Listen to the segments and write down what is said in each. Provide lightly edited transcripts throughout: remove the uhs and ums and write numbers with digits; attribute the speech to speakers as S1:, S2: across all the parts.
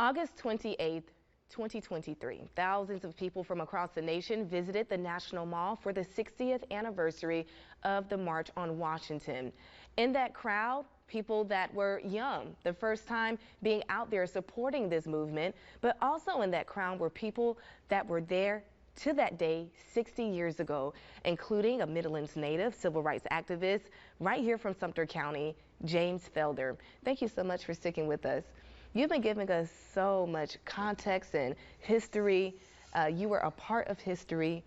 S1: August 28th, 2023, thousands of people from across the nation visited the National Mall for the 60th anniversary of the March on Washington. In that crowd, people that were young, the first time being out there supporting this movement, but also in that crowd were people that were there to that day 60 years ago, including a Midlands native, civil rights activist right here from Sumter County, James Felder. Thank you so much for sticking with us. You've been giving us so much context and history. You were a part of history,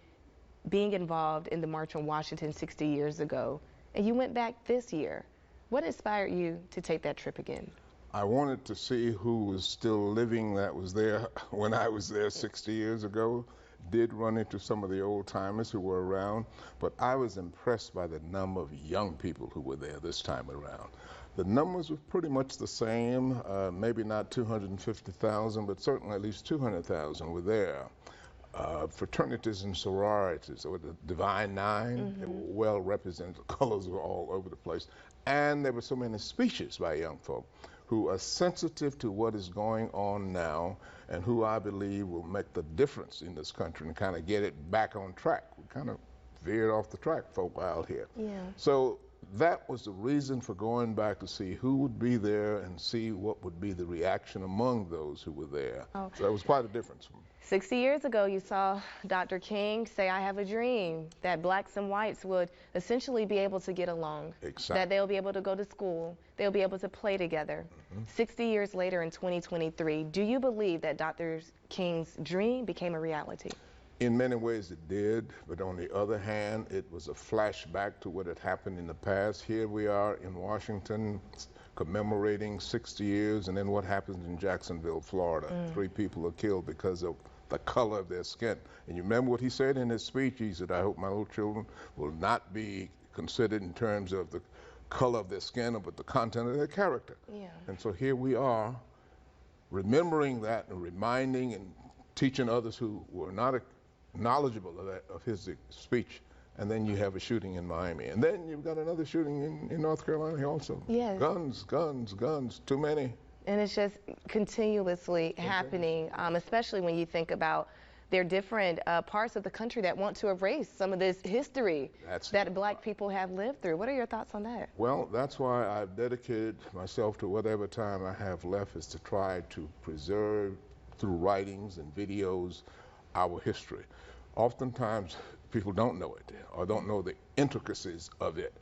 S1: being involved in the March on Washington 60 years ago, and you went back this year. What inspired you to take that trip again?
S2: I wanted to see who was still living that was there when I was there 60 years ago. Did run into some of the old timers who were around, but I was impressed by the number of young people who were there this time around. The numbers were pretty much the same, maybe not 250,000, but certainly at least 200,000 were there. Fraternities and sororities, or the Divine Nine, they were well represented. The colors were all over the place. And there were so many speeches by young folk who are sensitive to what is going on now and who I believe will make the difference in this country and kind of get it back on track. We kind of veered off the track, folk out here.
S1: Yeah.
S2: So that was the reason for going back to see who would be there and see what would be the reaction among those who were there. Oh. So that was quite a difference.
S1: 60 years ago, you saw Dr. King say, I have a dream that blacks and whites would essentially be able to get along.
S2: Exactly.
S1: That they'll be able to go to school, they'll be able to play together. 60 years later in 2023, do you believe that Dr. King's dream became a reality?
S2: In many ways it did, but on the other hand, it was a flashback to what had happened in the past. Here we are in Washington commemorating 60 years, and then what happens in Jacksonville, Florida? 3 people are killed because of the color of their skin. And you remember what he said in his speech? He said, I hope my little children will not be considered in terms of the color of their skin, but the content of their character.
S1: Yeah.
S2: And so here we are remembering that and reminding and teaching others who were not knowledgeable of, of his speech. And then you have a shooting in Miami. And then you've got another shooting in North Carolina also.
S1: Yes.
S2: Guns, guns, guns, too many.
S1: And it's just continuously happening, especially when you think about there are different parts of the country that want to erase some of this history that black people have lived through. What are your thoughts on that?
S2: Well, that's why I've dedicated myself to whatever time I have left is to try to preserve through writings and videos our history. Oftentimes people don't know it or don't know the intricacies of it.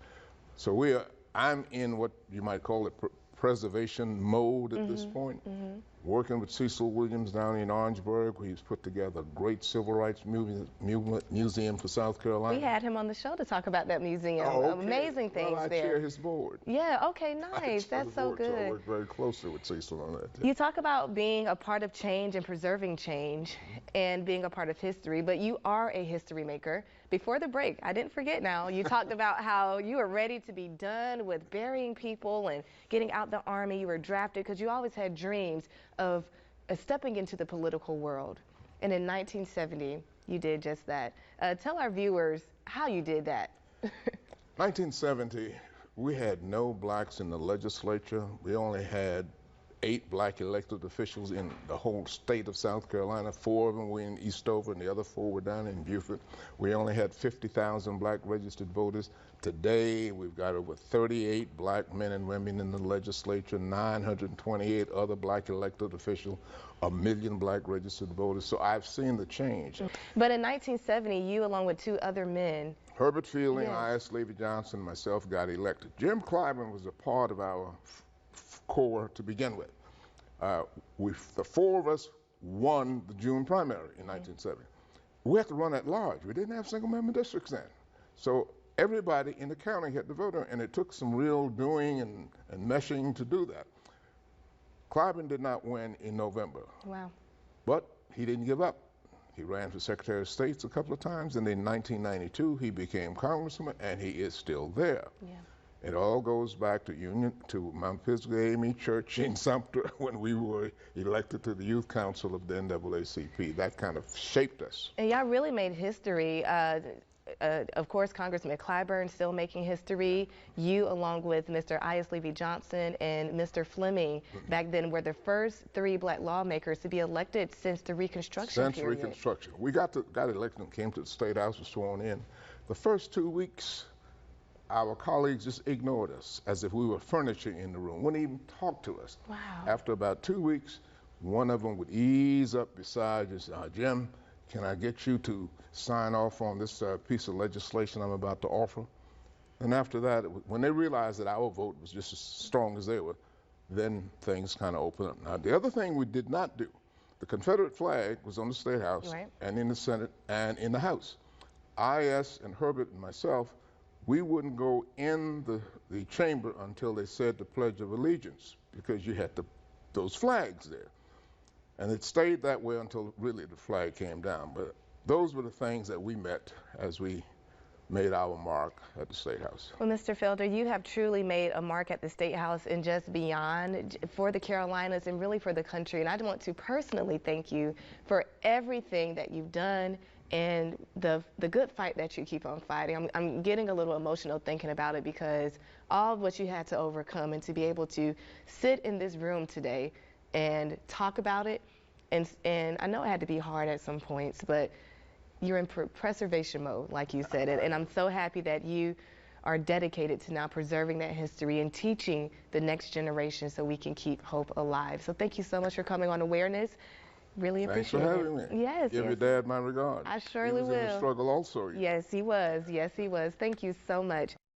S2: So I'm in what you might call it preservation mode at this point, working with Cecil Williams down in Orangeburg, where he's put together a great civil rights museum for South Carolina.
S1: We had him on the show to talk about that museum.
S2: Oh, okay.
S1: Amazing things
S2: well, I chair his board.
S1: Yeah, okay, nice. That's so good.
S2: So I work very closely with Cecil on that.
S1: You talk about being a part of change and preserving change and being a part of history, but you are a history maker. Before the break, I didn't forget now, you talked about how you were ready to be done with burying people and getting out the Army. You were drafted because you always had dreams of stepping into the political world. And in 1970, you did just that. Tell our viewers how you did that.
S2: 1970, we had no blacks in the legislature. We only had 8 black elected officials in the whole state of South Carolina. 4 of them were in Eastover and the other 4 were down in Beaufort. We only had 50,000 black registered voters. Today, we've got over 38 black men and women in the legislature, 928 other black elected officials, 1 million black registered voters. So I've seen the change.
S1: But in 1970, you, along with 2 other men,
S2: Herbert Fielding, I.S. Levy Johnson, and myself got elected. Jim Clyburn was a part of our core to begin with. The 4 of us won the June primary in 1970. We had to run at large. We didn't have single member districts then. So everybody in the county had to vote, and it took some real doing and meshing to do that. Clyburn did not win in November. Wow. But he didn't give up. He ran for Secretary of State a couple of times, and in 1992 he became congressman, and he is still there. Yeah. It all goes back to Mount Pisgah AME Church in Sumter when we were elected to the Youth Council of the NAACP. That kind of shaped us.
S1: And y'all really made history. of course, Congressman Clyburn still making history. You, along with Mr. Ias Levy Johnson and Mr. Fleming, back then were the first 3 black lawmakers to be elected since the Reconstruction
S2: Since
S1: period.
S2: Reconstruction. We got elected and came to the State House, was sworn in. The first 2 weeks, our colleagues just ignored us as if we were furniture in the room, wouldn't even talk to us.
S1: Wow.
S2: After about 2 weeks, one of them would ease up beside us, Jim, can I get you to sign off on this piece of legislation I'm about to offer? And after that, when they realized that our vote was just as strong as they were, then things kind of opened up. Now, the other thing we did not do, the Confederate flag was on the State House
S1: Right.
S2: and in the Senate and in the House. I.S. and Herbert and myself, we wouldn't go in the chamber until they said the Pledge of Allegiance, because you had those flags there. And it stayed that way until really the flag came down. But those were the things that we met as we made our mark at the State House.
S1: Well, Mr. Felder, you have truly made a mark at the State House and just beyond for the Carolinas and really for the country. And I want to personally thank you for everything that you've done and the good fight that you keep on fighting. I'm getting a little emotional thinking about it, because all of what you had to overcome and to be able to sit in this room today and talk about it. And I know it had to be hard at some points, but you're in preservation mode, like you said, and I'm so happy that you are dedicated to now preserving that history and teaching the next generation so we can keep hope alive. So thank you so much for coming on Awareness. Really appreciate it.
S2: Thanks for having me.
S1: Yes.
S2: Give your dad my regards.
S1: I surely
S2: will. He was in the struggle also.
S1: Yes, he was. Yes, he was. Thank you so much.